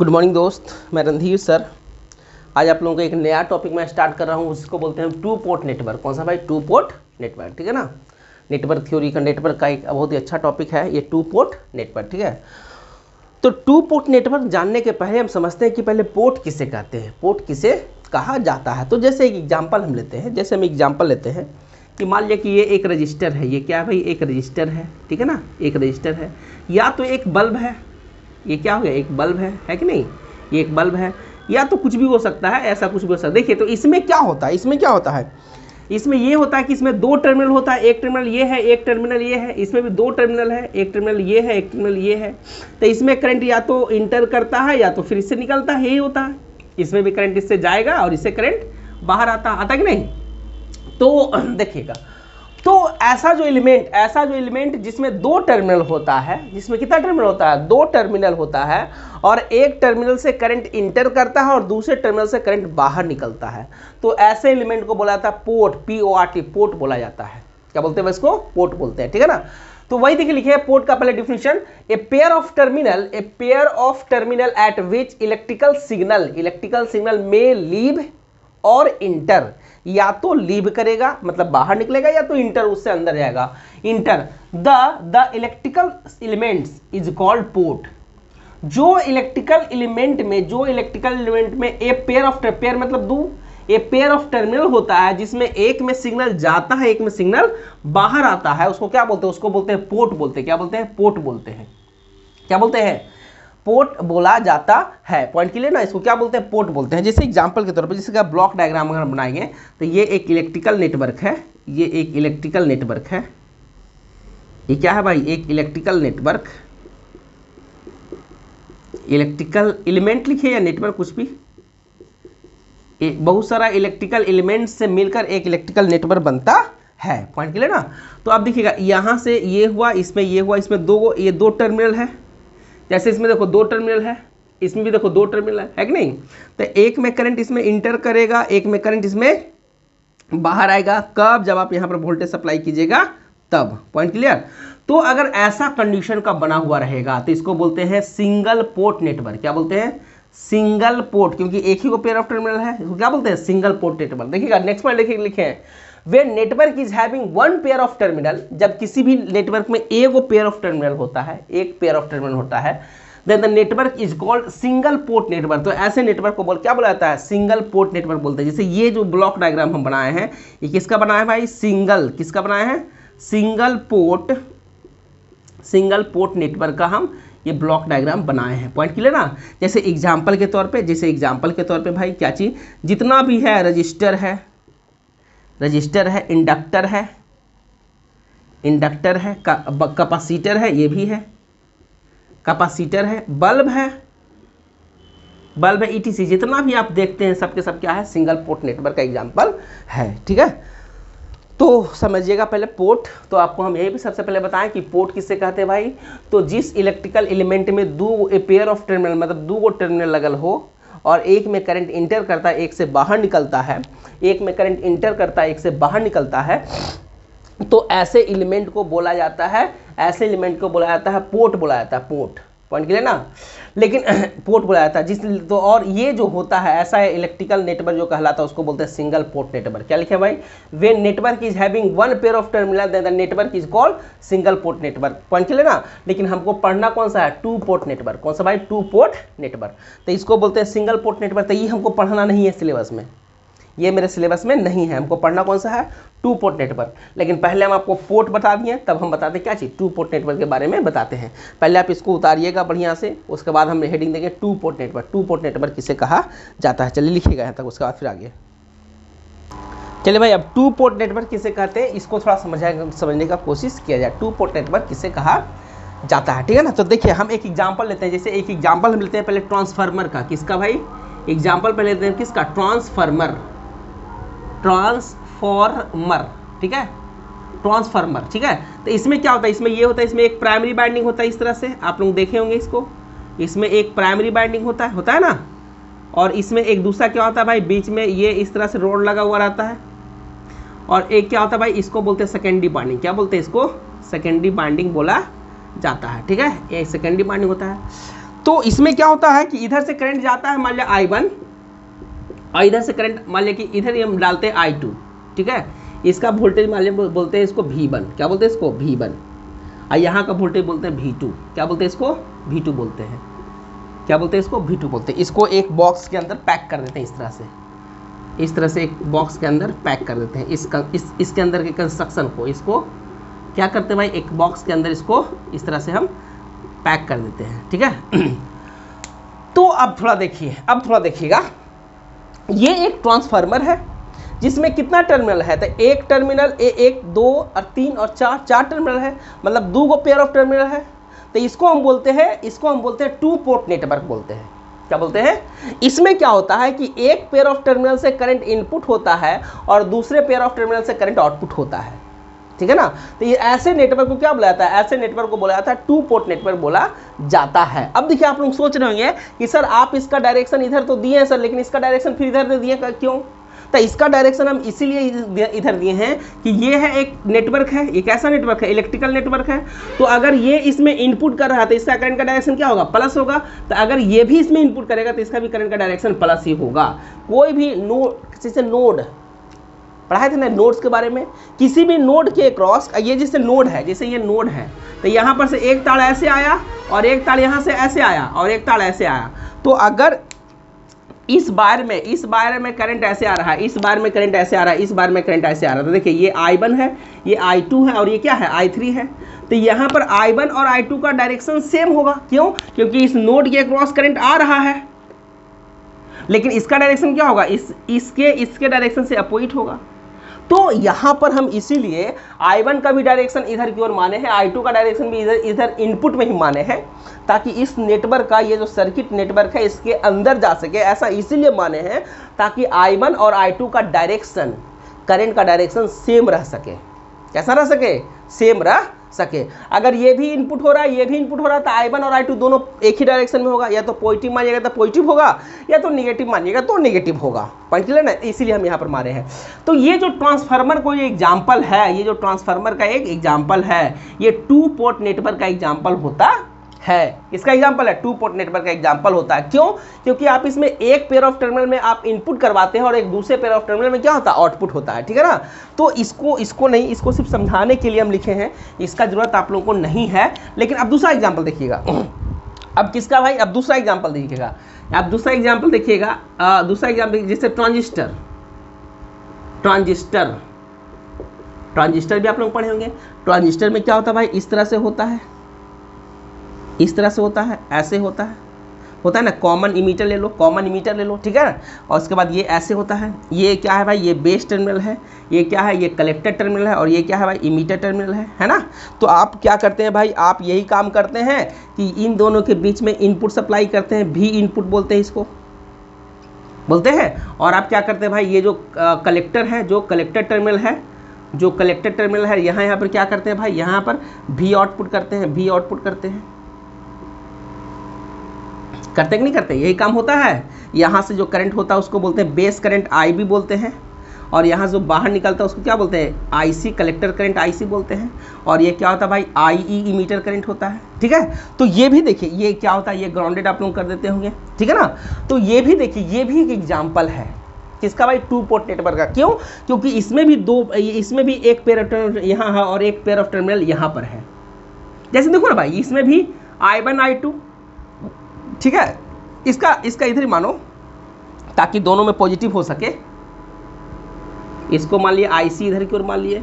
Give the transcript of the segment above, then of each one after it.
Good morning दोस्त, मैं Randhir sir. आज आप लोगों को एक नया टॉपिक मैं स्टार्ट कर रहा हूँ, उसको बोलते हैं टू पोर्ट नेटवर्क। कौन सा भाई? टू पोर्ट नेटवर्क, ठीक है ना। नेटवर्क थ्योरी का नेटवर्क का एक बहुत ही अच्छा टॉपिक है ये टू पोर्ट नेटवर्क, ठीक है। तो टू पोर्ट नेटवर्क जानने के पहले हम समझते हैं कि पहले पोर्ट किसे कहते हैं, पोर्ट किसे कहा जाता है। तो जैसे एक एग्जाम्पल हम लेते हैं, जैसे हम एग्जाम्पल लेते हैं कि मान लिया कि ये एक रजिस्टर है। ये क्या है भाई? एक रजिस्टर है, ठीक है ना। एक रजिस्टर है, या तो एक बल्ब है। ये क्या हो गया? एक बल्ब है कि नहीं? ये एक बल्ब है, या तो कुछ भी हो सकता है, ऐसा कुछ भी हो सकता है। देखिए तो इसमें क्या होता है, इसमें क्या होता है, इसमें ये होता है कि इसमें दो टर्मिनल होता है। एक टर्मिनल ये है, एक टर्मिनल ये है। इसमें भी दो टर्मिनल है, एक टर्मिनल ये है, एक टर्मिनल ये है। तो इसमें करंट या तो इंटर करता है या तो फिर इससे निकलता है, यही होता है। इसमें भी करंट इससे जाएगा और इससे करंट बाहर आता कि नहीं। तो देखिएगा, तो ऐसा जो एलिमेंट जिसमें दो टर्मिनल होता है, जिसमें कितना टर्मिनल होता है? दो टर्मिनल होता है, और एक टर्मिनल से करंट इंटर करता है और दूसरे टर्मिनल से करंट बाहर निकलता है। तो ऐसे एलिमेंट को बोला जाता है पोर्ट, PORT, पोर्ट बोला जाता है। क्या बोलते हैं इसको? पोर्ट बोलते हैं, ठीक है ना। तो वही देखिए लिखे पोर्ट का पहले definition, a pair of terminal eight which electrical signal में लीव और इंटर। या तो लीव करेगा मतलब बाहर निकलेगा, या तो इंटर उससे अंदर जाएगा। Enter the electrical elements is called port. जो इलेक्ट्रिकल एलिमेंट में ए पेयर मतलब दो, ए पेयर ऑफ टर्मिनल होता है जिसमें एक में सिग्नल जाता है, एक में सिग्नल बाहर आता है, उसको क्या बोलते हैं? उसको बोलते हैं पोर्ट बोलते हैं। क्या बोलते हैं? पोर्ट बोलते हैं। क्या बोलते हैं? पोर्ट बोला जाता है। पॉइंट के लिए ना, इसको क्या बोलते हैं? पोर्ट बोलते हैं। जैसे एग्जांपल के तौर पर, जैसे ब्लॉक डायग्राम अगर बनाएंगे तो ये एक इलेक्ट्रिकल नेटवर्क है, ये एक इलेक्ट्रिकल नेटवर्क है। ये क्या है भाई? एक इलेक्ट्रिकल नेटवर्क। इलेक्ट्रिकल एलिमेंट लिखिए या नेटवर्क, कुछ भी, बहुत सारा इलेक्ट्रिकल एलिमेंट से मिलकर एक इलेक्ट्रिकल नेटवर्क बनता है। पॉइंट के लिए ना। तो आप देखिएगा यहां से ये हुआ, इसमें ये हुआ, इसमें ये दो टर्मिनल है। जैसे इसमें देखो दो टर्मिनल है, इसमें भी देखो दो टर्मिनल है कि नहीं। तो एक में करंट इसमें इंटर करेगा, एक में करंट इसमें बाहर आएगा। कब? जब आप यहां पर वोल्टेज सप्लाई कीजिएगा तब। Point clear. तो अगर ऐसा कंडीशन का बना हुआ रहेगा तो इसको बोलते हैं सिंगल पोर्ट नेटवर्क। क्या बोलते हैं? सिंगल पोर्ट, क्योंकि एक ही को पेयर ऑफ टर्मिनल है, इसको क्या बोलते हैं? Single port network. देखिएगा नेक्स्ट पॉइंट लिखे हैं, When network is having one pair of terminal, जब किसी भी नेटवर्क में एक पेयर ऑफ टर्मिनल होता है, एक पेयर ऑफ टर्मिनल होता है, then the network is called single port network। तो ऐसे नेटवर्क को क्या बोला जाता है? सिंगल पोर्ट नेटवर्क बोलते हैं। जैसे ये जो ब्लॉक डायग्राम हम बनाए हैं, ये किसका बनाया है भाई? सिंगल, किसका बनाया है? सिंगल पोर्ट नेटवर्क का हम ये ब्लॉक डायग्राम बनाए हैं। पॉइंट क्लियर ना। जैसे एग्जाम्पल के तौर पे भाई क्या चीज, जितना भी है, रजिस्टर है, इंडक्टर है, कैपेसिटर है, ये भी है कैपेसिटर है, बल्ब है ETC, जितना भी आप देखते हैं सबके सब क्या है? सिंगल पोर्ट नेटवर्क का एग्जांपल है, ठीक है। तो समझिएगा पहले पोर्ट। तो आपको हम यही भी सबसे पहले बताएं कि पोर्ट किससे कहते हैं भाई? तो जिस इलेक्ट्रिकल एलिमेंट में दो पेयर ऑफ टर्मिनल मतलब दो टर्मिनल लगल हो, और एक में करंट इंटर करता है, एक से बाहर निकलता है, एक में करंट इंटर करता है, एक से बाहर निकलता है, तो ऐसे एलिमेंट को बोला जाता है, पोर्ट बोला जाता है, पोर्ट। पॉइंट क्लियर ना। लेकिन पोर्ट बोला जाता है तो और ये जो होता है ऐसा इलेक्ट्रिकल नेटवर्क जो कहलाता है उसको बोलते हैं सिंगल पोर्ट नेटवर्क। क्या लिखे भाई? When network is having one pair of terminal then the network is called single port network. Point clear ना। लेकिन हमको पढ़ना कौन सा है? Two port network. कौन सा भाई? Two port network. तो इसको बोलते हैं सिंगल पोर्ट नेटवर्क। तो ये हमको पढ़ना नहीं है सिलेबस में, ये मेरे सिलेबस में नहीं है। हमको पढ़ना कौन सा है? Two port network. लेकिन पहले हम आपको पोर्ट बता दिए, तब हम बताते हैं क्या चीज़? टू पोर्ट नेटवर्क के बारे में बताते हैं। पहले आप इसको उतारिएगा बढ़िया से, उसके बाद हम हेडिंग देंगे to port network. To port network किसे कहा जाता है? चलिए लिखिएगा यहाँ तक, उसके बाद फिर आगे चलिए भाई। अब टू पोर्ट नेटवर्क किसे कहते हैं इसको थोड़ा समझने का कोशिश किया जाए। टू पोर्ट नेटवर्क किसे कहा जाता है, ठीक है ना। तो देखिए हम एक एग्जाम्पल लेते हैं। जैसे एक एग्जाम्पल हम लेते हैं पहले ट्रांसफार्मर का। किसका भाई? एग्जाम्पल पहले लेते हैं किसका? ट्रांसफार्मर, ठीक है, ट्रांसफार्मर, ठीक है। तो इसमें क्या होता है? इसमें ये होता है, इसमें एक प्राइमरी बाइंडिंग होता है, इस तरह से आप लोग देखे होंगे इसको। इसमें एक प्राइमरी बाइंडिंग होता है ना, और इसमें एक दूसरा क्या होता है भाई? बीच में ये इस तरह से रोड लगा हुआ रहता है, और एक क्या होता है भाई? इसको बोलते हैं सेकेंडरी बाइंडिंग। क्या बोलते हैं इसको? सेकेंडरी बाइंडिंग बोला जाता है, ठीक है। ये सेकेंडरी बाइंडिंग होता है। तो इसमें क्या होता है कि इधर से करंट जाता है मान लिया I1 और इधर से करंट मान लिया कि इधर हम डालते हैं I2, ठीक है। इसका वोल्टेज मान लिया बोलते हैं इसको V1, क्या बोलते हैं इसको V1, और यहाँ का वोल्टेज बोलते हैं V2, क्या बोलते हैं इसको V2 बोलते हैं, क्या बोलते हैं इसको V2 बोलते हैं। इसको एक बॉक्स के अंदर पैक कर देते हैं इस तरह से एक बॉक्स के अंदर पैक कर देते हैं। इसके अंदर के कंस्ट्रक्शन को इसको क्या करते हैं भाई, एक बॉक्स के अंदर इसको इस तरह से हम पैक कर देते हैं, ठीक है। तो अब थोड़ा देखिएगा, ये एक ट्रांसफार्मर है जिसमें कितना टर्मिनल है, तो एक टर्मिनल 1 2 और 3 और 4 टर्मिनल है, मतलब 2 पेयर ऑफ टर्मिनल है। तो इसको हम बोलते हैं टू पोर्ट नेटवर्क बोलते हैं। क्या बोलते हैं? इसमें क्या होता है कि एक पेयर ऑफ टर्मिनल से करंट इनपुट होता है और दूसरे पेयर ऑफ टर्मिनल से करंट आउटपुट होता है, ठीक है ना। तो ये ऐसे नेटवर्क को क्या बोला जाता है, ऐसे नेटवर्क को बोला जाता है टू पोर्ट नेटवर्क बोला जाता है। अब देखिए आप लोग सोच रहे होंगे कि सर आप इसका डायरेक्शन इधर तो दिए हैं सर, लेकिन इसका डायरेक्शन फिर इधर दे दिए, क्यों? तो इसका डायरेक्शन हम इसीलिए इधर दिए हैं कि ये है एक नेटवर्क है, एक ऐसा नेटवर्क है, इलेक्ट्रिकल नेटवर्क है। तो अगर ये इसमें इनपुट कर रहा है तो इसका करंट का डायरेक्शन क्या होगा, प्लस होगा। तो अगर ये भी इसमें इनपुट करेगा तो इसका भी करंट का डायरेक्शन प्लस ही होगा। कोई भी नोड पढ़ाए थे ना नोड्स के बारे में, किसी भी नोड के क्रॉस, ये जैसे नोड है, जैसे ये नोड है, तो यहाँ पर से एक तार ऐसे आया और एक तार यहाँ से ऐसे आया और एक तार ऐसे आया। तो अगर इस बार में करंट ऐसे आ रहा है, इस बार में करंट ऐसे आ रहा है, इस बार में करंट ऐसे आ रहा है, तो देखिए ये I1 है, ये I2 है और ये क्या है I3 है। तो यहाँ पर I1 और I2 का डायरेक्शन सेम होगा, क्यों? क्योंकि इस नोड के क्रॉस करंट आ रहा है, लेकिन इसका डायरेक्शन क्या होगा, इसके डायरेक्शन से अपोजिट होगा। तो यहाँ पर हम इसीलिए I1 का भी डायरेक्शन इधर की ओर माने हैं, I2 का डायरेक्शन भी इधर इनपुट में ही माने हैं, ताकि इस नेटवर्क का ये जो सर्किट नेटवर्क है इसके अंदर जा सके। ऐसा इसीलिए माने हैं ताकि I1 और I2 का डायरेक्शन, करंट का डायरेक्शन सेम रह सके। कैसा रह सके? सेम रह सके। अगर ये भी इनपुट हो रहा है, ये भी इनपुट हो रहा है, तो I1 और I2 दोनों एक ही डायरेक्शन में होगा। या तो पॉजिटिव मानिएगा तो पॉजिटिव होगा, या तो नेगेटिव मानिएगा तो नेगेटिव होगा। पॉइंट क्लियर ना? इसीलिए हम यहाँ पर मारे हैं। तो ये जो ट्रांसफार्मर को एग्जाम्पल है, ये जो ट्रांसफार्मर का एक एग्जाम्पल है, ये टू पोर्ट नेटवर्क का एग्जाम्पल होता है। इसका एग्जाम्पल है, टू पोर्ट नेटवर्क का एग्जाम्पल होता है। क्यों? क्योंकि आप इसमें एक पेयर ऑफ टर्मिनल में आप इनपुट करवाते हैं और एक दूसरे पेयर ऑफ टर्मिनल में क्या होता है, आउटपुट होता है, ठीक है ना। तो इसको सिर्फ समझाने के लिए हम लिखे हैं, इसका जरूरत आप लोगों को नहीं है। लेकिन अब दूसरा एग्जाम्पल देखिएगा। अब किसका भाई? अब दूसरा एग्जाम्पल देखिएगा। आप दूसरा एग्जाम्पल देखिएगा, दूसरा एग्जाम्पल जैसे ट्रांजिस्टर भी आप लोग पढ़े होंगे। ट्रांजिस्टर में क्या होता है भाई? इस तरह से होता है, इस तरह से होता है, ऐसे होता है ना। कॉमन इमीटर ले लो, ठीक है। और उसके बाद ये ऐसे होता है। ये क्या है भाई? ये बेस टर्मिनल है। ये क्या है? ये कलेक्टर टर्मिनल है। और ये क्या है भाई? इमीटर टर्मिनल है ना। तो आप क्या करते हैं भाई? आप यही काम करते हैं कि इन दोनों के बीच में इनपुट सप्लाई करते हैं, भी इनपुट बोलते हैं, इसको बोलते हैं। और आप क्या करते हैं भाई? ये जो कलेक्टर है, जो कलेक्टर टर्मिनल है, यहाँ पर क्या करते हैं भाई? यहाँ पर भी आउटपुट करते हैं, करते कि नहीं करते? यही काम होता है। यहाँ से जो करंट होता है उसको बोलते हैं बेस करंट, IB बोलते हैं। और यहाँ से जो बाहर निकलता है उसको क्या बोलते हैं? IC, कलेक्टर करंट IC बोलते हैं। और ये क्या होता है भाई? IE, इमीटर करंट होता है, ठीक है। तो ये भी देखिए, ये क्या होता है? ये ग्राउंडेड आप लोग कर देते होंगे, ठीक है ना। तो ये भी देखिए, ये भी एक एग्जाम्पल है किसका भाई? टू पोर्ट नेटवर्क का। क्यों? क्योंकि इसमें भी एक पेयर ऑफ टर्मिनल यहाँ है और एक पेयर ऑफ टर्मिनल यहाँ पर है। जैसे देखो ना भाई, इसमें भी I1 I2, ठीक है। इसका इधर ही मानो ताकि दोनों में पॉजिटिव हो सके। इसको मान लिए IC इधर की ओर मान लिए,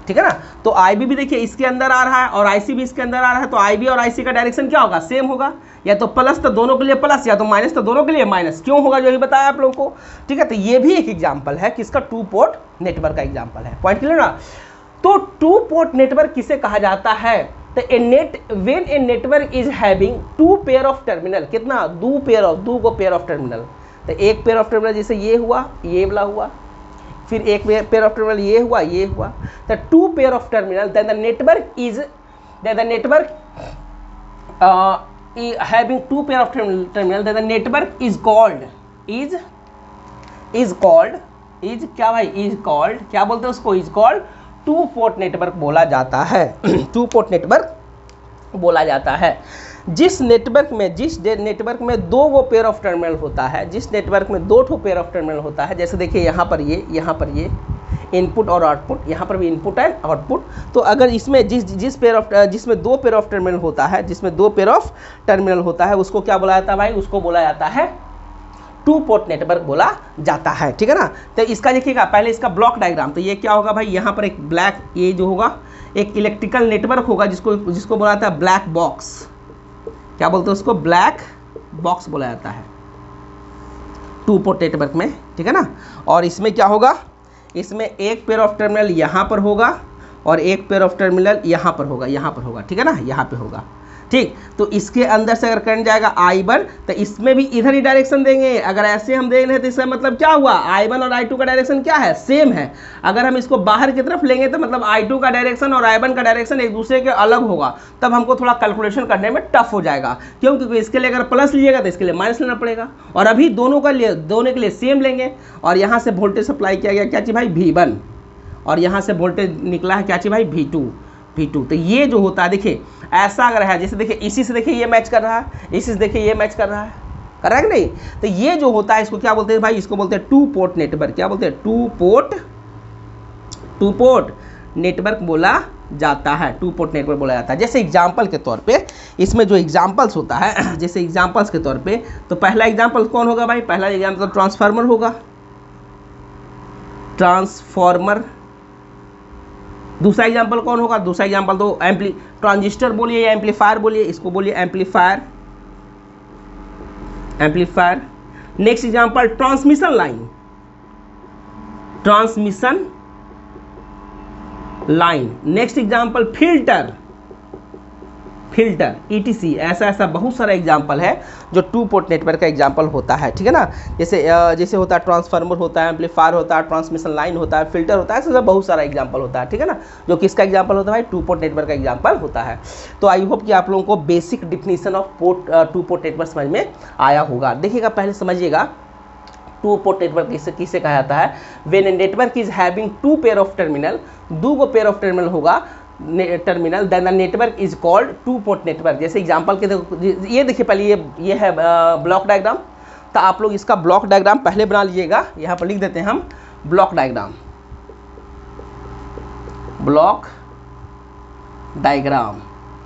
ठीक है ना। तो IB भी देखिए इसके अंदर आ रहा है और IC भी इसके अंदर आ रहा है। तो IB और IC का डायरेक्शन क्या होगा? सेम होगा। या तो प्लस तो दोनों के लिए प्लस, या तो माइनस तो दोनों के लिए माइनस। क्यों होगा? जो ही बताया आप लोगों को, ठीक है। तो ये भी एक एग्जाम्पल है किसका? टू पोर्ट नेटवर्क का एग्जाम्पल है। पॉइंट क्लियर ना? तो टू पोर्ट नेटवर्क किसे कहा जाता है? तो when a network is having two pair of terminal, कितना? दो को पेयर ऑफ टर्मिनल। तो एक पेयर ऑफ टर्मिनल जैसे ये हुआ, ये वाला हुआ, फिर एक पेयर ऑफ टर्मिनल ये हुआ, ये हुआ। तो two pair of terminal, then the network having two pair of terminal, then the network is called क्या भाई? is called, क्या बोलते हैं उसको? is called to port network बोला जाता है। टू पोर्ट नेटवर्क बोला जाता है। जिस नेटवर्क में दो वो पेयर ऑफ टर्मिनल होता है, जिस नेटवर्क में दो ठो पेयर ऑफ टर्मिनल होता है, जैसे देखिए यहाँ पर ये इनपुट और आउटपुट, यहाँ पर भी इनपुट एंड आउटपुट। तो अगर इसमें जिसमें दो पेयर ऑफ टर्मिनल होता है, जिसमें दो पेयर ऑफ टर्मिनल होता है, उसको क्या बोला जाता है भाई? उसको बोला जाता है टू पोर्ट नेटवर्क बोला जाता है, ठीक है ना। तो इसका देखिएगा पहले इसका ब्लॉक डायग्राम। तो ये क्या होगा भाई? यहाँ पर एक ब्लैक, ये जो होगा एक इलेक्ट्रिकल नेटवर्क होगा जिसको बोला जाता है ब्लैक बॉक्स। क्या बोलते हैं उसको? ब्लैक बॉक्स बोला जाता है टू पोर्ट नेटवर्क में, ठीक है ना। और इसमें क्या होगा? इसमें एक पेयर ऑफ टर्मिनल यहाँ पर होगा और एक पेयर ऑफ टर्मिनल यहाँ पर होगा, ठीक है ना, यहाँ पे होगा, ठीक। तो इसके अंदर से अगर करंट जाएगा I1 तो इसमें भी इधर ही डायरेक्शन देंगे। अगर ऐसे हम देख रहे हैं तो इसका मतलब क्या हुआ? I1 और I2 का डायरेक्शन क्या है? सेम है। अगर हम इसको बाहर की तरफ लेंगे तो मतलब I2 का डायरेक्शन और I1 का डायरेक्शन एक दूसरे के अलग होगा, तब हमको थोड़ा कैलकुलेशन करने में टफ हो जाएगा। क्यों? क्योंकि इसके लिए अगर प्लस लीजिएगा तो इसके लिए माइनस लेना पड़ेगा, और अभी दोनों के लिए सेम लेंगे। और यहाँ से वोल्टेज सप्लाई किया गया क्या चीज़ भाई? V1, और यहाँ से वोल्टेज निकला है क्या चीज़ भाई? V2। तो ये जो होता है देखिए ऐसा अगर है, जैसे देखिए इसी से देखिए ये मैच कर रहा है, इसी से देखिए ये मैच कर रहा है कि नहीं? तो ये जो होता है इसको क्या बोलते हैं भाई? इसको बोलते हैं टू पोर्ट नेटवर्क। क्या बोलते हैं? टू पोर्ट नेटवर्क बोला जाता है, टू पोर्ट नेटवर्क बोला जाता है। जैसे एग्जाम्पल के तौर पे इसमें जो एग्जाम्पल्स होता है, जैसे एग्जाम्पल्स के तौर पे, तो पहला एग्जाम्पल कौन होगा भाई? पहला एग्जाम्पल ट्रांसफार्मर होगा, ट्रांसफार्मर। दूसरा एग्जाम्पल कौन होगा? दूसरा एग्जाम्पल तो ट्रांजिस्टर बोलिए या एम्पलीफायर बोलिए, इसको बोलिए amplifier. Next example transmission line. Next example filter ETC। ऐसा बहुत सारा एग्जाम्पल है जो टू पोर्ट नेटवर्क का एग्जाम्पल होता है, ठीक है ना। जैसे होता है ट्रांसफार्मर होता है, एम्पलीफायर होता है, ट्रांसमिशन लाइन होता है, फिल्टर होता है, ऐसा बहुत सारा एग्जाम्पल होता है, ठीक है ना। जो किसका एग्जाम्पल होता है भाई? टू पोर्ट नेटवर्क का एग्जाम्पल होता है। तो आई होप कि आप लोगों को basic definition of to port network समझ में आया होगा। देखिएगा पहले समझिएगा टू पोर्ट नेटवर्क किसे कहा जाता है? When a network is having two pair of terminal, दो गो पेयर ऑफ टर्मिनल होगा terminal, then the network is called two port network. जैसे एग्जांपल के ये देखिए पहले ये है ब्लॉक डायग्राम। तो आप लोग इसका ब्लॉक डायग्राम पहले बना लीजिएगा। यहाँ पर लिख देते हैं हम ब्लॉक डायग्राम।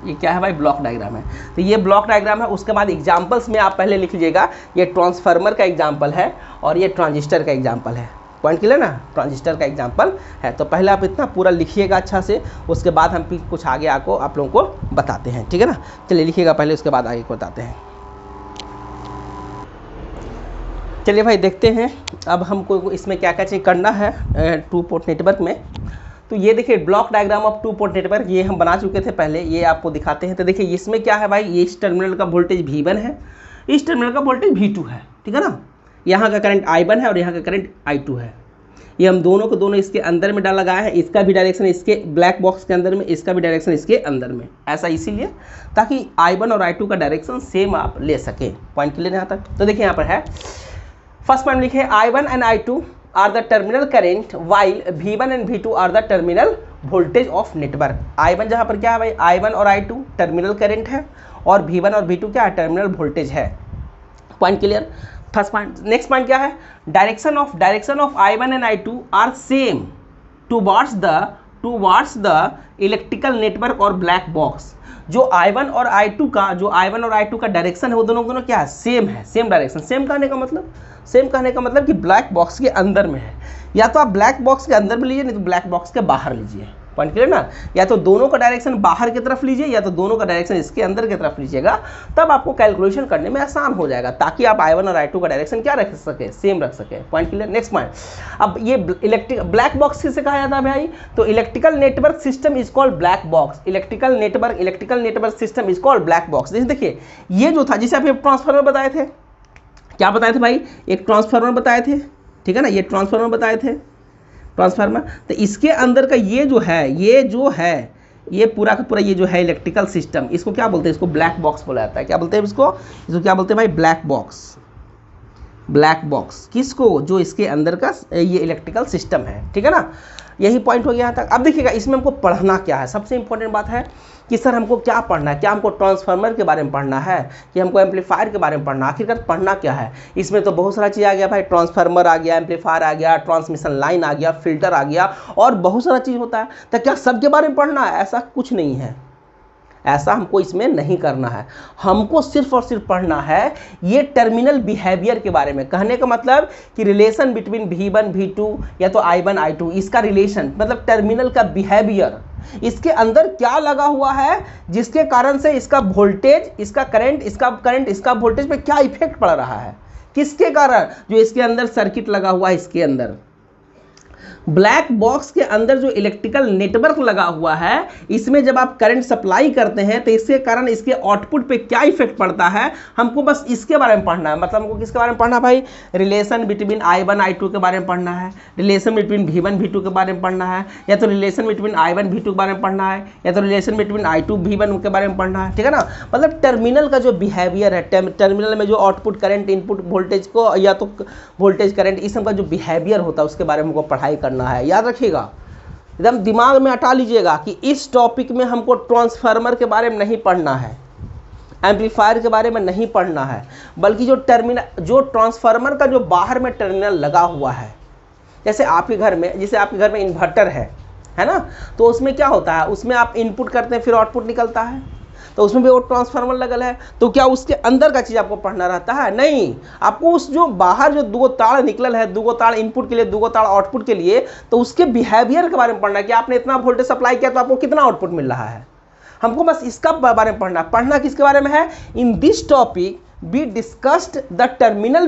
ये क्या है भाई? ब्लॉक डायग्राम है। तो ये ब्लॉक डायग्राम है। उसके बाद एग्जाम्पल्स में आप पहले लिख लीजिएगा, ये ट्रांसफार्मर का एग्जाम्पल है और ये ट्रांजिस्टर का एग्जाम्पल है। पॉइंट क्लियर ना? ट्रांजिस्टर का एग्जाम्पल है। तो पहले आप इतना पूरा लिखिएगा अच्छा से, उसके बाद हम कुछ आगे आप लोगों को बताते हैं, ठीक है ना। चलिए लिखिएगा पहले, उसके बाद आगे को बताते हैं। चलिए भाई देखते हैं अब हमको इसमें क्या क्या चीज़ करना है टू पोर्ट नेटवर्क में। तो ये देखिए block diagram of to port network, ये हम बना चुके थे पहले, ये आपको दिखाते हैं। तो देखिए इसमें क्या है भाई? ये इस टर्मिनल का वोल्टेज V1 है, इस टर्मिनल का वोल्टेज V2 है, ठीक है ना। यहाँ का करंट I1 है और यहाँ का करंट I2 है। ये हम दोनों को दोनों इसके अंदर में लगाया है। इसका भी डायरेक्शन इसके ब्लैक बॉक्स के अंदर में, इसका भी डायरेक्शन इसके अंदर में, ऐसा इसीलिए ताकि I1 और I2 का डायरेक्शन सेम आप ले सकें। पॉइंट क्लियर यहाँ तक? तो देखिए यहाँ पर है फर्स्ट पॉइंट लिखे I1 and I2 are the terminal current while V1 and V2 are the terminal voltage of network. I1 जहाँ पर क्या है भाई? I1 और I2 टर्मिनल करेंट है और V1 और V2 क्या है? टर्मिनल वोल्टेज है। Point clear? First point. Next point क्या है? Direction of I1 and I2 are same towards the electrical network और ब्लैक बॉक्स। जो I1 और I2 का डायरेक्शन है वो दोनों क्या है? सेम है, सेम डायरेक्शन। सेम कहने का मतलब कि ब्लैक बॉक्स के अंदर में है। या तो आप ब्लैक बॉक्स के अंदर में लीजिए, नहीं तो ब्लैक बॉक्स के बाहर लीजिए। पॉइंट क्लियर ना? या तो दोनों का डायरेक्शन बाहर की तरफ लीजिए या तो दोनों का डायरेक्शन इसके अंदर की तरफ लीजिएगा, तब आपको कैलकुलेशन करने में आसान हो जाएगा, ताकि आप I1 और I2 का डायरेक्शन क्या रख सके? सेम रख सके। Point clear? Next point. अब ये ब्लैक बॉक्स किसे कहा जाता है भाई? तो electrical network system is called black box. Electrical network system is called black box. देखिए ये जो था, जिसे आप ट्रांसफार्मर बताए थे, क्या बताए थे भाई? एक ट्रांसफार्मर बताए थे, ठीक है ना। ये ट्रांसफार्मर बताए थे, ट्रांसफार्मर। तो इसके अंदर का ये जो है ये पूरा का पूरा ये जो है इलेक्ट्रिकल सिस्टम, इसको क्या बोलते हैं? इसको ब्लैक बॉक्स बोला जाता है। क्या बोलते हैं इसको क्या बोलते हैं भाई? Black box. किसको? जो इसके अंदर का ये इलेक्ट्रिकल सिस्टम है, ठीक है ना। यही पॉइंट हो गया यहाँ तक। अब देखिएगा इसमें हमको पढ़ना क्या है, सबसे इंपॉर्टेंट बात है कि सर हमको क्या पढ़ना है, क्या हमको ट्रांसफार्मर के बारे में पढ़ना है कि हमको एम्पलीफायर के बारे में पढ़ना, आखिरकार पढ़ना क्या है। इसमें तो बहुत सारा चीज़ आ गया भाई, ट्रांसफार्मर आ गया, एम्पलीफायर आ गया, ट्रांसमिशन लाइन आ गया, फिल्टर आ गया और बहुत सारा चीज़ होता है। तो क्या सबके बारे में पढ़ना है? ऐसा कुछ नहीं है, ऐसा हमको इसमें नहीं करना है। हमको सिर्फ और सिर्फ पढ़ना है ये टर्मिनल बिहेवियर के बारे में। कहने का मतलब कि रिलेशन बिटवीन V1 V2 या तो I1 I2, इसका रिलेशन मतलब टर्मिनल का बिहेवियर, इसके अंदर क्या लगा हुआ है जिसके कारण से इसका वोल्टेज, इसका करंट, इसका वोल्टेज पे क्या इफेक्ट पड़ रहा है, किसके कारण, जो इसके अंदर सर्किट लगा हुआ है, इसके अंदर ब्लैक बॉक्स के अंदर जो इलेक्ट्रिकल नेटवर्क लगा हुआ है, इसमें जब आप करंट सप्लाई करते हैं तो इसके कारण इसके आउटपुट पे क्या इफेक्ट पड़ता है, हमको बस इसके बारे में पढ़ना है। मतलब हमको किसके बारे में पढ़ना है भाई? रिलेशन बिटवीन I1 I2 के बारे में पढ़ना है, रिलेशन बिटवीन V1 V2 के बारे में पढ़ना है, या तो रिलेशन बिटवीन I1 V2 के बारे में पढ़ना है, या तो रिलेशन बिटवीन I2 V1 के बारे में पढ़ना है, ठीक है ना। मतलब टर्मिनल का जो बिहेवियर है, टर्मिनल में जो आउटपुट करंट, इनपुट वोल्टेज को या तो वोल्टेज करंट, इस सब का जो बिहेवियर होता है उसके बारे में हमको पढ़ाई करना है। याद रखिएगा, एकदम दिमाग में हटा लीजिएगा कि इस टॉपिक में हमको ट्रांसफार्मर के बारे में नहीं पढ़ना है, एम्पलीफायर के बारे में नहीं पढ़ना है, बल्कि जो ट्रांसफार्मर का जो बाहर में टर्मिनल लगा हुआ है, जैसे आपके घर में इन्वर्टर है ना, तो उसमें क्या होता है, उसमें आप इनपुट करते हैं फिर आउटपुट निकलता है, तो उसमें भी वो ट्रांसफार्मर लगल है। तो क्या उसके अंदर का चीज़ आपको पढ़ना रहता है? नहीं, आपको उस जो बाहर जो दो तार निकलल है, दो तार इनपुट के लिए, दो तार आउटपुट के लिए, तो उसके बिहेवियर के बारे में पढ़ना है कि आपने इतना वोल्टेज सप्लाई किया तो आपको कितना आउटपुट मिल रहा है। हमको बस इसका बारे में पढ़ना किसके बारे में है? इन this topic we discussed the terminal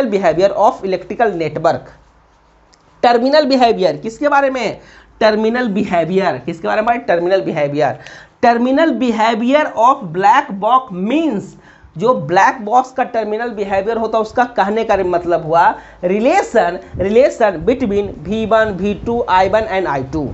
behavior of electrical network। Terminal behaviour किसके बारे में? टर्मिनल बिहेवियर किसके बारे में? Terminal behaviour of black box means, जो ब्लैक बॉक्स का टर्मिनल बिहेवियर होता है उसका कहने का मतलब हुआ relation between V1 V2 I1 and I2।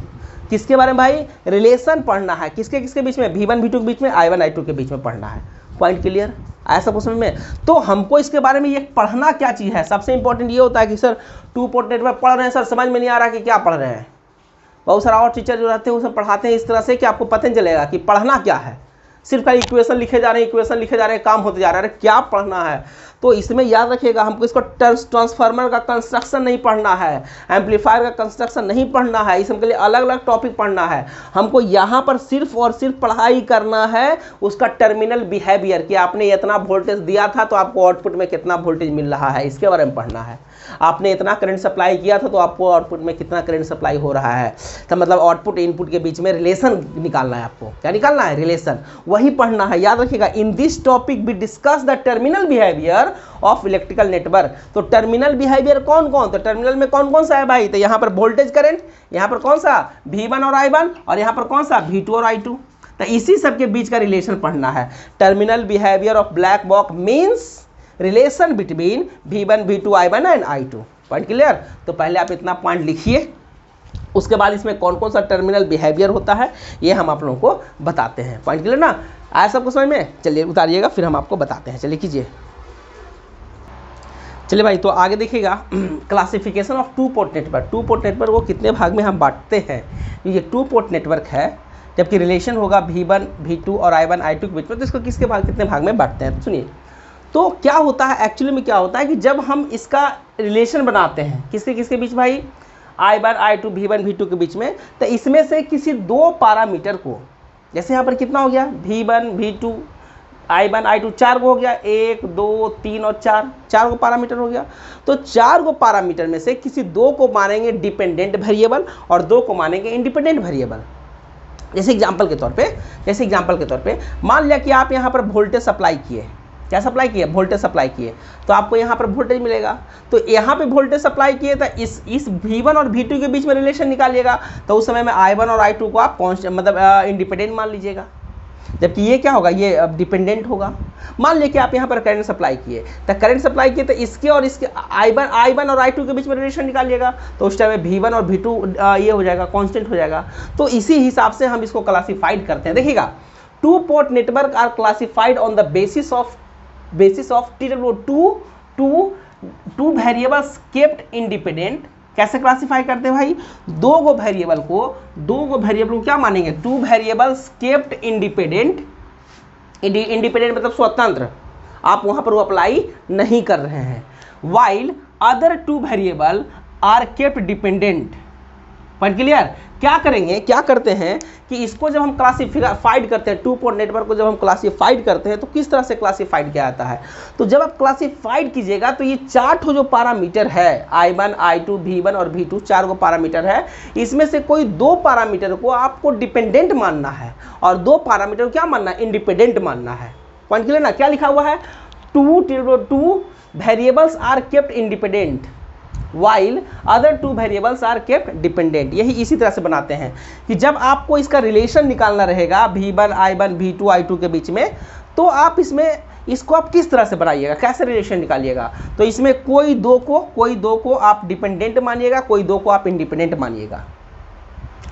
किसके बारे में भाई? रिलेशन पढ़ना है, किसके बीच में? V1 V2 के बीच में, I1 I2 के बीच में पढ़ना है। Point clear? आया सबको समझ में? तो हमको इसके बारे में ये पढ़ना क्या चीज़ है, सबसे इंपॉर्टेंट ये होता है कि सर 2 पोर्ट नेटवर्क पढ़ रहे हैं, सर समझ में नहीं आ रहा कि क्या पढ़ रहे हैं। बहुत सारा और टीचर जो रहते हैं वो सब पढ़ाते हैं इस तरह से कि आपको पता नहीं चलेगा कि पढ़ना क्या है, सिर्फ खाली इक्वेशन लिखे जा रहे हैं, काम होते जा रहा है, क्या पढ़ना है। तो इसमें याद रखिएगा, हमको इसको ट्रांसफार्मर का कंस्ट्रक्शन नहीं पढ़ना है, एम्पलीफायर का कंस्ट्रक्शन नहीं पढ़ना है, इसके लिए अलग अलग टॉपिक पढ़ना है। हमको यहाँ पर सिर्फ और सिर्फ पढ़ाई करना है उसका टर्मिनल बिहेवियर, कि आपने इतना वोल्टेज दिया था तो आपको आउटपुट में कितना वोल्टेज मिल रहा है, इसके बारे में पढ़ना है। आपने इतना करंट सप्लाई किया था तो आपको आउटपुट में कितना करंट सप्लाई हो रहा है, तो मतलब आउटपुट इनपुट के बीच में रिलेशन निकालना है। आपको क्या निकालना है? रिलेशन, वही पढ़ना है। याद रखिएगा, in this topic we discuss the terminal behaviour of electrical network. तो टर्मिनल बिहेवियर कौन कौन, तो टर्मिनल में कौन कौन सा है भाई? तो यहाँ पर वोल्टेज करंट, यहाँ पर कौन सा? V1 और I1, और यहाँ पर कौन सा? V2 और I2। तो इसी सब के बीच का रिलेशन पढ़ना है। Terminal behaviour of black box means relation between V1 V2 I1 and I2। Point clear? तो पहले आप इतना पॉइंट लिखिए, उसके बाद इसमें कौन कौन सा टर्मिनल बिहेवियर होता है ये हम आप लोगों को बताते हैं। पॉइंट क्लियर ना? आया सबको समझ में? चलिए उतारिएगा, फिर हम आपको बताते हैं। चलिए कीजिए। चलिए भाई, तो आगे देखिएगा, classification of 2 port network. 2 port network को कितने भाग में हम बांटते हैं? ये 2 पोर्ट नेटवर्क है, जबकि रिलेशन होगा V1 V2 और I1 I2 के बीच में, तो इसको कितने भाग में बांटते हैं? तो सुनिए, तो क्या होता है एक्चुअली में, क्या होता है कि जब हम इसका रिलेशन बनाते हैं किसके बीच भाई? I1 I2 V1 V2 के बीच में, तो इसमें से किसी 2 पैरामीटर को, जैसे यहाँ पर कितना हो गया? V1 V2 I1 I2 4 को हो गया, 1 2 3 और 4 को पैरामीटर हो गया। तो 4 को पैरामीटर में से किसी 2 को मानेंगे डिपेंडेंट वेरिएबल और 2 को मानेंगे इंडिपेंडेंट वेरिएबल। जैसे एग्जांपल के तौर पे मान लिया कि आप यहाँ पर वोल्टेज सप्लाई किए, क्या सप्लाई किए? वोल्टेज सप्लाई किए, तो आपको यहाँ पर वोल्टेज मिलेगा। तो यहाँ पे वोल्टेज सप्लाई किए तो इस V1 और V2 के बीच में रिलेशन निकालिएगा, तो उस समय में I1 और I2 को आप इंडिपेंडेंट मान लीजिएगा, जबकि ये क्या होगा? ये अब डिपेंडेंट होगा। मान लीजिए कि आप यहाँ पर करंट सप्लाई किए, तो इसके और इसके I1 और I2 के बीच में रिलेशन निकालिएगा, तो उस टाइम में V1 और V2 ये हो जाएगा, कांस्टेंट हो जाएगा। तो इसी हिसाब से हम इसको क्लासीफाइड करते हैं। देखिएगा, 2 port network are classified on the basis of TW2 variables kept independent कैसे क्लासीफाई करते हैं भाई, दो गो वेरिएबल को क्या मानेंगे, two variables kept independent, independent मतलब स्वतंत्र, आप वहां पर वो अप्लाई नहीं कर रहे हैं, while other two variable are kept dependent. Point clear. क्या करेंगे, क्या करते हैं कि इसको जब हम क्लासीफाइड करते हैं, टू पोर्ट नेटवर्क को जब हम क्लासीफाइड करते हैं तो किस तरह से क्लासीफाइड किया जाता है, तो जब आप क्लासीफाइड कीजिएगा तो ये चार ठो जो पैरामीटर है I1, I2, V1 और V2, चार गो पैरामीटर है, इसमें से कोई दो पैरामीटर को आपको डिपेंडेंट मानना है और दो पैरामीटर को क्या मानना है, इंडिपेंडेंट मानना है। पॉइंट क्लियर ना। क्या लिखा हुआ है, two variables are kept independent while other two variables are kept dependent. यही इसी तरह से बनाते हैं कि जब आपको इसका रिलेशन निकालना रहेगा V1, I1, V2, I2 के बीच में, तो आप इसको आप किस तरह से बनाइएगा, कैसे रिलेशन निकालिएगा, तो इसमें कोई दो को आप डिपेंडेंट मानिएगा, कोई दो को आप इंडिपेंडेंट मानिएगा,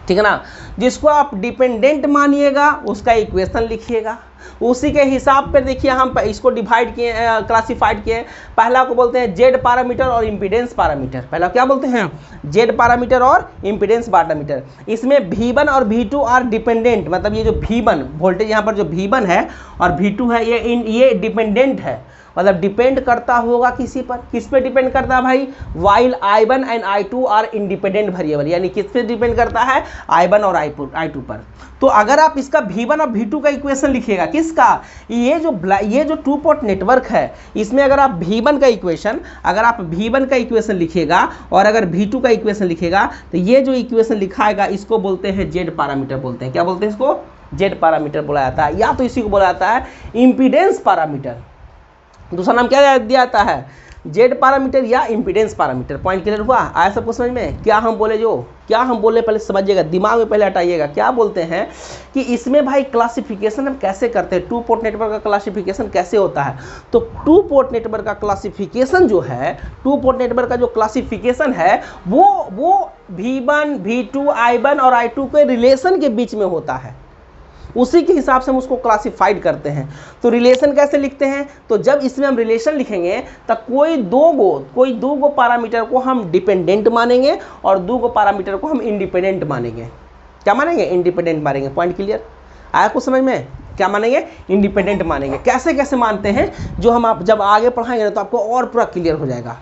ठीक है ना। जिसको आप डिपेंडेंट मानिएगा उसका इक्वेशन लिखिएगा, उसी के हिसाब पर देखिए हम इसको डिवाइड किए, क्लासीफाइड किए। पहला को बोलते हैं जेड पैरामीटर और इम्पीडेंस पैरामीटर। पहला क्या बोलते हैं, जेड पैरामीटर और इम्पीडेंस पैरामीटर। इसमें V1 और V2 आर डिपेंडेंट, मतलब ये जो V1 वोल्टेज यहाँ पर जो V1 है और V2 है ये डिपेंडेंट है, मतलब डिपेंड करता होगा किसी पर। किस पे डिपेंड करता है भाई, while I1 and I2 are independent variable, यानी किस पे डिपेंड करता है, I1 और I2 पर। तो अगर आप इसका V1 और V2 का इक्वेशन लिखिएगा, किसका, ये जो टू पोर्ट नेटवर्क है इसमें अगर आप V1 का इक्वेशन लिखिएगा और अगर V2 का इक्वेशन लिखिएगा तो ये जो इक्वेशन लिखाएगा इसको बोलते हैं जेड पैरामीटर बोलते हैं। क्या बोलते हैं इसको, जेड पैरामीटर बोला जाता है, या तो इसी को बोला जाता है इम्पीडेंस पैरामीटर। दूसरा नाम क्या दिया जाता है, जेड पैरामीटर या इम्पीडेंस पैरामीटर। पॉइंट क्लियर हुआ, आया सबको समझ में। क्या हम बोले पहले समझिएगा, दिमाग में पहले हटाइएगा। क्या बोलते हैं कि इसमें भाई क्लासिफिकेशन हम कैसे करते हैं, टू पोर्ट नेटवर्क का क्लासिफिकेशन कैसे होता है। तो टू पोर्ट नेटवर्क का क्लासिफिकेशन जो है, टू पोर्ट नेटवर्क का जो क्लासिफिकेशन है वो V1, V2, I1 और I2 के रिलेशन के बीच में होता है, उसी के हिसाब से हम उसको क्लासिफाइड करते हैं। तो रिलेशन कैसे लिखते हैं, तो जब इसमें हम रिलेशन लिखेंगे तब कोई दो गो पैरामीटर को हम डिपेंडेंट मानेंगे और दो गो पैरामीटर को हम इंडिपेंडेंट मानेंगे। क्या मानेंगे, इंडिपेंडेंट मानेंगे। पॉइंट क्लियर आया कुछ समझ में, क्या मानेंगे, इंडिपेंडेंट मानेंगे। कैसे कैसे मानते हैं जो हम आप जब आगे पढ़ाएंगे ना तो आपको और पूरा क्लियर हो जाएगा,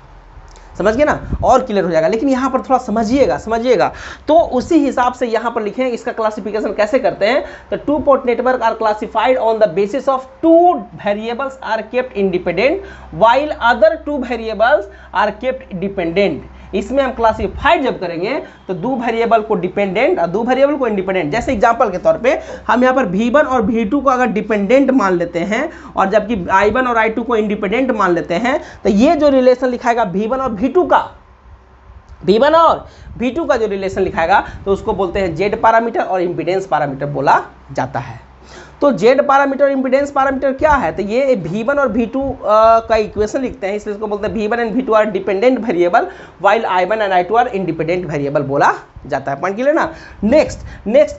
समझ गए ना, और क्लियर हो जाएगा। लेकिन यहाँ पर थोड़ा समझिएगा। तो उसी हिसाब से यहाँ पर लिखें इसका क्लासिफिकेशन कैसे करते हैं। तो two port network are classified on the basis of two variables are kept independent while other two variables are kept dependent. इसमें हम क्लासिफाइड जब करेंगे तो दो वेरिएबल को डिपेंडेंट और दो वेरिएबल को इंडिपेंडेंट। जैसे एग्जांपल के तौर पे हम यहाँ पर V1 और V2 को अगर डिपेंडेंट मान लेते हैं और जबकि I1 और I2 को इंडिपेंडेंट मान लेते हैं, तो ये जो रिलेशन लिखाएगा V1 और V2 का जो रिलेशन लिखाएगा तो उसको बोलते हैं जेड पैरामीटर और इम्पीडेंस पैरामीटर बोला जाता है। तो जेड पैरामीटर और इम्पीडेंस पैरामीटर क्या है, तो ये V1 और V2 का इक्वेशन लिखते हैं, इसलिए इसको बोलते हैं V1 and V2 are dependent variable while I1 and I2 are independent variable बोला जाता है। पॉइंट क्लियर ना। नेक्स्ट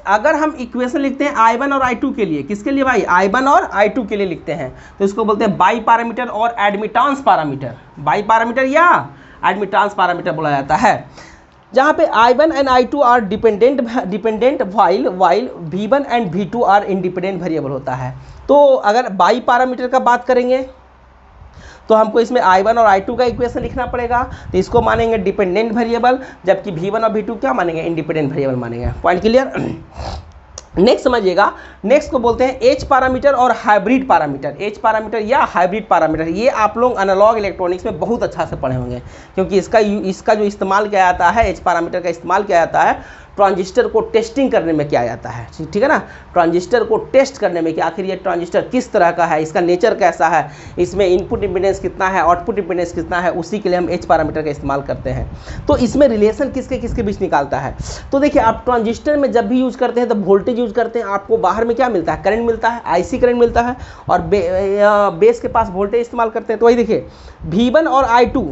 अगर हम इक्वेशन लिखते हैं I1 और I2 के लिए, किसके लिए भाई, I1 और I2 के लिए लिखते हैं, तो इसको बोलते हैं बाई पैरामीटर और एडमिटेंस पैरामीटर। बाई पैरामीटर या एडमिटेंस पैरामीटर बोला जाता है, जहाँ पे I1 and I2 are dependent while V1 and V2 are independent variable होता है। तो अगर बाई पैरामीटर का बात करेंगे तो हमको इसमें I1 और I2 का इक्वेशन लिखना पड़ेगा, तो इसको मानेंगे डिपेंडेंट वेरिएबल, जबकि V1 और V2 क्या मानेंगे, इंडिपेंडेंट वेरिएबल मानेंगे। Point clear. नेक्स्ट समझिएगा, नेक्स्ट को बोलते हैं एच पैरामीटर और हाइब्रिड पैरामीटर। एच पैरामीटर या हाइब्रिड पैरामीटर, ये आप लोग एनालॉग इलेक्ट्रॉनिक्स में बहुत अच्छा से पढ़े होंगे, क्योंकि इसका जो इस्तेमाल किया जाता है, एच पैरामीटर का इस्तेमाल किया जाता है ट्रांजिस्टर को टेस्टिंग करने में किया जाता है। ठीक है ना, ट्रांजिस्टर को टेस्ट करने में कि आखिर ये ट्रांजिस्टर किस तरह का है, इसका नेचर कैसा है, इसमें इनपुट इम्पीडेंस कितना है, आउटपुट इम्पीडेंस कितना है, उसी के लिए हम एच पैरामीटर का इस्तेमाल करते हैं। तो इसमें रिलेशन किसके बीच निकालता है, तो देखिए आप ट्रांजिस्टर में जब भी यूज करते हैं तो वोल्टेज यूज करते हैं, आपको बाहर में क्या मिलता है, करंट मिलता है, आईसी करंट मिलता है, और बेस के पास वोल्टेज इस्तेमाल करते हैं। तो वही देखिए V1 और I2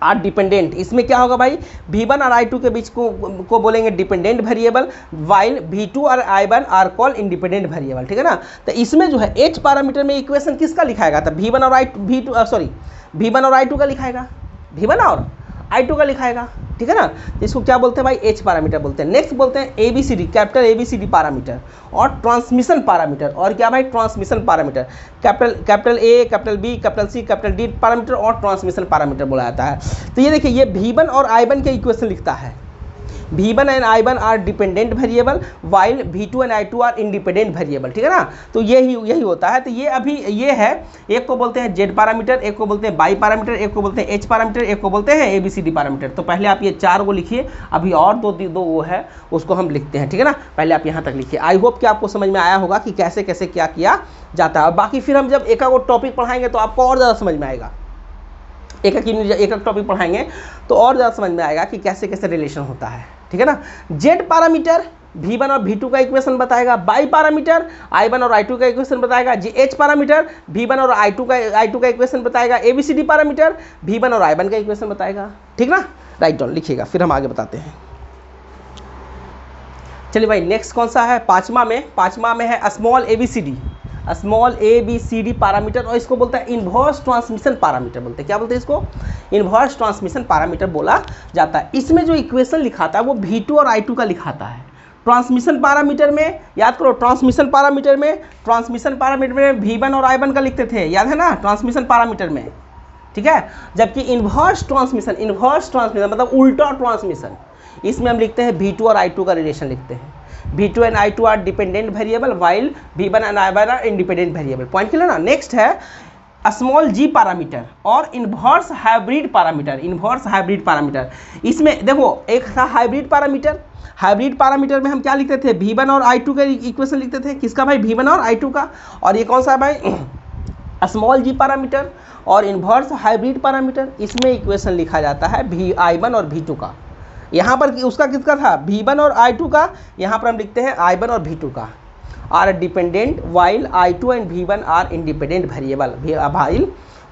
आर डिपेंडेंट, इसमें क्या होगा भाई, V1 और I2 के बीच को बोलेंगे डिपेंडेंट वेरिएबल, वाइल V2 और I1 are call independent variable. ठीक है ना। तो इसमें जो है एच पैरामीटर में इक्वेशन किसका लिखाएगा, तो V1 और I2 का लिखाएगा, V1 और I2 का लिखाएगा, ठीक है ना। तो इसको क्या बोलते हैं भाई, एच पैरामीटर बोलते हैं। नेक्स्ट बोलते हैं ABCD, कैपिटल ABCD पैरामीटर और ट्रांसमिशन पैरामीटर। और क्या भाई, transmission parameter, capital A, capital B, capital C, capital D parameter और ट्रांसमिशन पैरामीटर बोला जाता है। तो ये देखिए, ये V1 और I1 के इक्वेशन लिखता है। V1 and I1 are dependent variable while V2 and I2 are independent variable, ठीक है ना। तो यही होता है। तो ये अभी ये है, एक को बोलते हैं Z पैरामीटर, एक को बोलते हैं Y पैरामीटर, एक को बोलते हैं H पैरामीटर, एक को बोलते हैं ABCD पैरामीटर। तो पहले आप ये 4 को लिखिए, अभी और दो वो है उसको हम लिखते हैं, ठीक है ना। पहले आप यहाँ तक लिखिए। आई होप कि आपको समझ में आया होगा कि कैसे कैसे क्या किया जाता है। और बाकी फिर हम जब एक टॉपिक पढ़ाएंगे तो आपको और ज़्यादा समझ में आएगा। एक टॉपिक पढ़ाएंगे तो और ज़्यादा समझ में आएगा कि कैसे कैसे रिलेशन होता है, ठीक है ना। Z पैरामीटर V1 और V2 का इक्वेशन बताएगा, Y पैरामीटर I1 और I2 का इक्वेशन बताएगा, H पैरामीटर V1 और I2 का इक्वेशन बताएगा, ABCD पैरामीटर V1 और I1 का इक्वेशन बताएगा, ठीक ना। राइट डाउन लिखिएगा, फिर हम आगे बताते हैं। चलिए भाई, नेक्स्ट कौन सा है, पाँचवा में है स्मॉल ABCD पैरामीटर, और इसको बोलता है इन्वर्स ट्रांसमिशन पैरामीटर बोलते हैं। क्या बोलते हैं इसको, इन्वर्स ट्रांसमिशन पैरामीटर बोला जाता है। इसमें जो इक्वेशन लिखाता है वो V2 और I2 का लिखाता है। ट्रांसमिशन पैरामीटर में याद करो, ट्रांसमिशन पैरामीटर में V1 और I1 का लिखते थे, याद है ना, ट्रांसमिशन पैरामीटर में, ठीक है। जबकि इन्वर्स ट्रांसमिशन मतलब उल्टा ट्रांसमिशन, इसमें हम लिखते हैं V2 और I2 का रिलेशन लिखते हैं। V2 and I2 are dependent variable while V1 and I1 are independent variable. Point clear ना। नेक्स्ट है स्मॉल g पैरामीटर और इन्वर्स हाइब्रिड पैरामीटर। इसमें देखो, एक था हाइब्रिड पैरामीटर में हम क्या लिखते थे, V1 और I2 का इक्वेशन लिखते थे। किसका भाई, V1 और I2 का। और ये कौन सा है भाई, स्मॉल g पैरामीटर और इन्वर्स हाइब्रिड पैरामीटर। इसमें इक्वेशन लिखा जाता है I1 और V2 का। यहाँ पर उसका किसका था, V1 और I2 का। यहाँ पर हम लिखते हैं I1 और V2 का। Are dependent while I2 and V1 are independent variable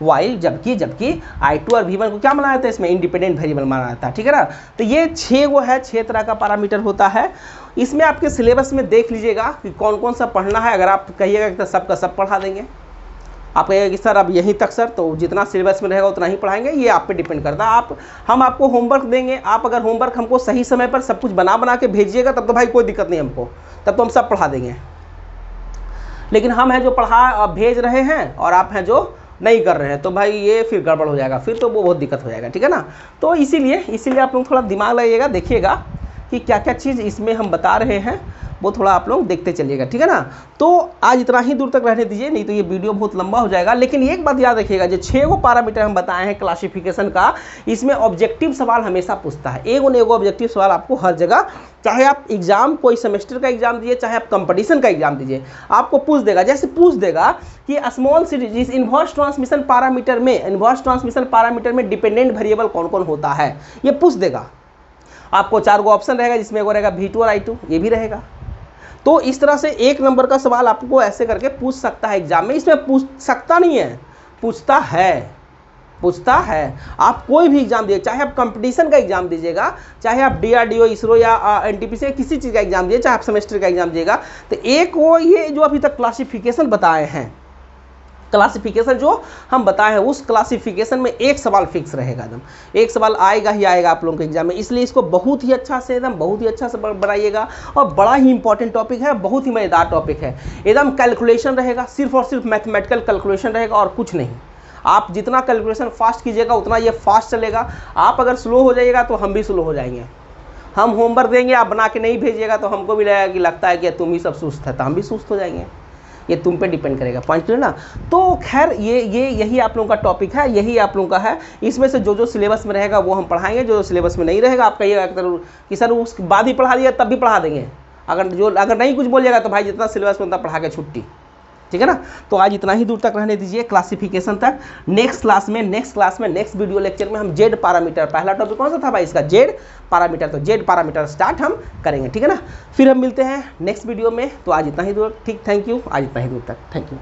while जबकि I2 और V1 को क्या माना जाता है, इसमें इंडिपेंडेंट वेरिएबल माना जाता है, ठीक है ना। तो ये 6 वो है, 6 तरह का पैरामीटर होता है। इसमें आपके सिलेबस में देख लीजिएगा कि कौन कौन सा पढ़ना है। अगर आप कहिएगा कि सब का सब पढ़ा देंगे, आप कहिएगा कि सर अब यहीं तक सर, तो जितना सिलेबस में रहेगा उतना ही पढ़ाएंगे। ये आप पे डिपेंड करता है। हम आपको होमवर्क देंगे, आप अगर होमवर्क हमको सही समय पर सब कुछ बना के भेजिएगा तब तो भाई कोई दिक्कत नहीं हमको, तब तो हम सब पढ़ा देंगे। लेकिन हम हैं जो भेज रहे हैं और आप हैं जो नहीं कर रहे हैं, तो भाई ये फिर गड़बड़ हो जाएगा, फिर तो वो बहुत दिक्कत हो जाएगा, ठीक है ना। तो इसीलिए आप लोग थोड़ा दिमाग लगाइएगा, देखिएगा कि क्या क्या चीज़ इसमें हम बता रहे हैं, वो थोड़ा आप लोग देखते चलिएगा, ठीक है ना। तो आज इतना ही दूर तक रहने दीजिए, नहीं तो ये वीडियो बहुत लंबा हो जाएगा। लेकिन एक बात याद रखिएगा, जो 6 गो पैरामीटर हम बताए हैं क्लासिफिकेशन का, इसमें ऑब्जेक्टिव सवाल हमेशा पूछता है। एगो ऑब्जेक्टिव सवाल आपको हर जगह, चाहे आप एग्जाम कोई सेमेस्टर का एग्जाम दीजिए, चाहे आप कंपटीशन का एग्जाम दीजिए, आपको पूछ देगा। जैसे पूछ देगा कि small series inverse transmission parameter में डिपेंडेंट वेरिएबल कौन कौन होता है, ये पूछ देगा। आपको 4 गो ऑप्शन रहेगा, जिसमें एगो रहेगा V2 और I2, ये भी रहेगा। तो इस तरह से 1 नंबर का सवाल आपको ऐसे करके पूछ सकता है एग्जाम में। इसमें पूछ सकता नहीं है, पूछता है। आप कोई भी एग्जाम दीजिए, चाहे आप कंपटीशन का एग्जाम दीजिएगा, चाहे आप DRDO, इसरो या NTPC किसी चीज़ का एग्जाम दीजिए, चाहे आप सेमेस्टर का एग्जाम दीजिएगा, तो एक वो ये जो अभी तक क्लासिफिकेशन बताए हैं, क्लासिफिकेशन जो हम बताए हैं, उस क्लासिफिकेशन में एक सवाल फिक्स रहेगा, एकदम एक सवाल आएगा ही आएगा आप लोगों के एग्जाम में। इसलिए इसको बहुत ही अच्छा से बनाइएगा। और बड़ा ही इंपॉर्टेंट टॉपिक है, बहुत ही मज़ेदार टॉपिक है। एकदम कैलकुलेशन रहेगा, सिर्फ और सिर्फ मैथमेटिकल कैलकुलेशन रहेगा और कुछ नहीं। आप जितना कैलकुलेशन फास्ट कीजिएगा उतना ये फास्ट चलेगा। आप अगर स्लो हो जाइएगा तो हम भी स्लो हो जाएंगे। हम होमवर्क देंगे, आप बना के नहीं भेजिएगा तो हमको भी लगता है कि तुम ही सब सुस्त है, तो हम भी सुस्त हो जाएंगे। ये तुम पे डिपेंड करेगा, पॉइंट क्लियर ना। तो खैर यही आप लोगों का टॉपिक है, यही आप लोगों का है। इसमें से जो सिलेबस में रहेगा वो हम पढ़ाएंगे, जो सिलेबस में नहीं रहेगा आप कहिएगा कि सर उसके बाद ही पढ़ा दिया, तब भी पढ़ा देंगे। अगर नहीं कुछ बोलिएगा तो भाई जितना सिलेबस में उतना पढ़ा के छुट्टी, ठीक है ना। तो आज इतना ही दूर तक रहने दीजिए, क्लासिफिकेशन तक। नेक्स्ट क्लास में नेक्स्ट वीडियो लेक्चर में हम Z पैरामीटर, पहला टॉपिक कौन सा था भाई इसका, Z पैरामीटर, तो Z पैरामीटर स्टार्ट हम करेंगे, ठीक है ना। फिर हम मिलते हैं नेक्स्ट वीडियो में। तो आज इतना ही दूर, ठीक, थैंक यू, आज इतना ही दूर तक, थैंक यू।